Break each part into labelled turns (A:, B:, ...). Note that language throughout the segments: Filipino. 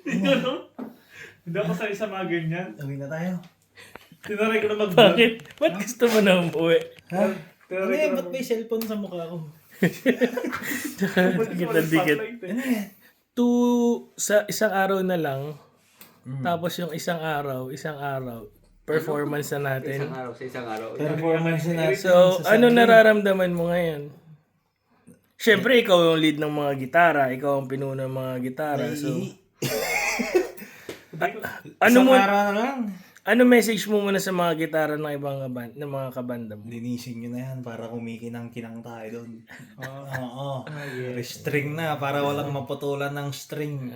A: Hindi ako sanay sa mga ganyan.
B: Uwi na tayo.
A: Tinaray ko na mag-vlog.
C: Bakit? Ba't gusto mo na umuwi?
B: Ha? Ano
A: Tinaray ko
B: yan?
A: na
B: Ba't may cellphone sa mukha ko?
C: Dikit-dikit.
B: Ano yan?
C: Sa isang araw na lang, tapos yung isang araw, performance na natin.
D: Sa isang araw.
B: Performance na natin.
C: So,
B: sa
C: ano
B: Sunday.
C: nararamdaman mo ngayon? Siyempre, ikaw yung lead ng mga gitara. Ikaw ang pinuno ng mga gitara. So, ano
B: Isang
C: mo,
B: araw na lang.
C: ano message mo muna sa mga gitara ng ibang ng mga kabanda mo?
B: Linisin nyo na yan para kumikinang-kinang tayo doon. Oo. Restring na para walang maputulan ng string.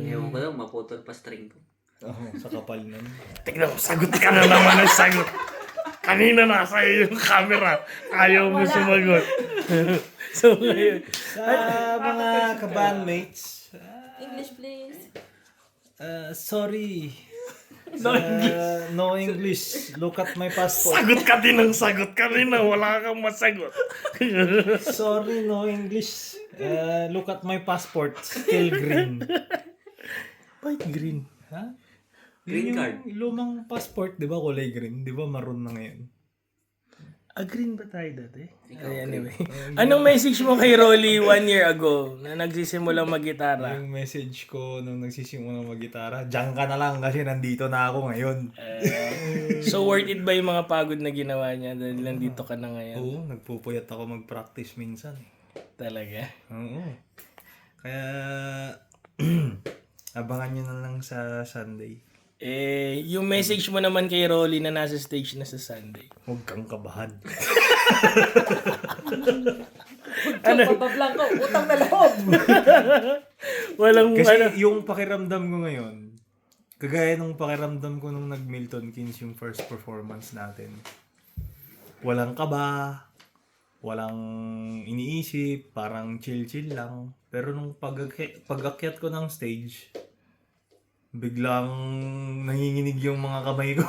D: Ewan ko daw, maputol pa string ko.
B: Oo, sa kapal nun.
C: Tignan mo, sagot ka na naman ng sagot. Kanina nasa iyo yung camera. Ayaw mo sumagot. So, ngayon.
B: Sa mga kabandmates,
E: English, please.
B: sorry.
C: No
B: No English. Look at my passport.
C: Sagot ka din ng sagot. Kanina wala kang masagot.
B: Sorry, no English. Look at my passport. Still green.
C: White green.
B: Ha?
D: Green
B: Yun
D: card.
B: yung lumang passport, di ba kulay green? Di ba maroon na ngayon?
C: Green ba tayo dati? Anyway. Anong message mo kay Rolly 1 year ago na nagsisimulang mag-gitara?
B: Yung message ko nung nagsisimula mag-gitara, diyan ka na lang kasi nandito na ako ngayon.
C: So worth it ba yung mga pagod na ginawa niya dahil nandito ka na ngayon?
B: Oo, nagpupuyat ako mag-practice minsan.
C: Talaga?
B: Oo. Kaya, abangan nyo na lang sa Sunday.
C: Yung message mo naman kay Rolly na nasa stage na sa Sunday.
B: Huwag kang kabahan.
E: Ano? Pabablang ko, utang na loob.
C: Walang
B: Kasi yung pakiramdam ko ngayon, kagaya nung pakiramdam ko nung nag-Milton Keynes yung first performance natin. Walang kaba, walang iniisip, parang chill-chill lang. Pero nung pag-akyat ko ng stage, biglang nanginginig yung mga kamay ko.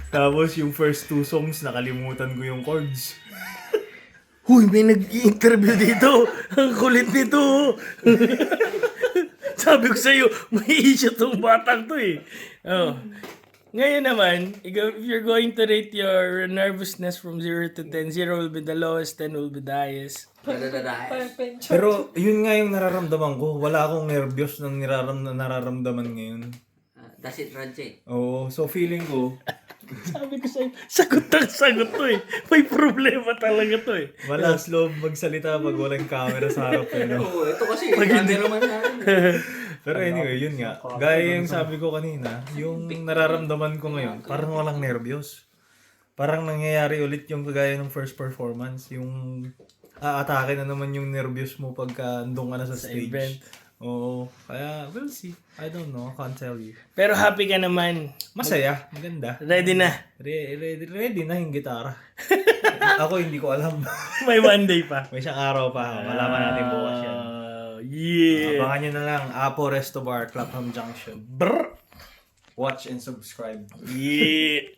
B: Tapos yung first 2 songs, nakalimutan ko yung chords.
C: Huy, may nag-i-interview dito. Ang kulit nito. Sabi ko sa'yo, may issue tong batang to eh. Oh. Ngayon naman, if you're going to rate your nervousness from 0 to 10, 0 will be the lowest, 10 will be the highest.
E: Perfect.
B: Pero yun nga yung nararamdaman ko. Wala akong nervyos na nararamdaman ngayon.
D: That's it, Ranche.
B: Oo, so feeling ko,
C: Sabi ko sa'yo, sagot ang sagot to eh. May problema talaga to eh.
B: malas loob magsalita pag walang camera sa harap.
D: Oo, ito kasi, cameraman natin.
B: Pero anyway, yun nga. Gaya yung sabi ko kanina, yung nararamdaman ko ngayon, parang walang nervyos. Parang nangyayari ulit yung kagaya ng first performance. Yung aatake na naman yung nervyos mo pagka andun ka na sa stage.
C: event.
B: Oo. Kaya, we'll see. I don't know. I can't tell you.
C: Pero happy ka naman.
B: Masaya. Maganda.
C: Ready na.
B: Ready na yung gitara. Ako hindi ko alam.
C: May one day pa.
B: May isang araw pa. Malaman natin bukas yan.
C: Yeah.
B: Abangan nyo na lang. Apo Resto Bar, Clapham Junction.
C: Brr.
B: Watch and subscribe.
C: Yeah.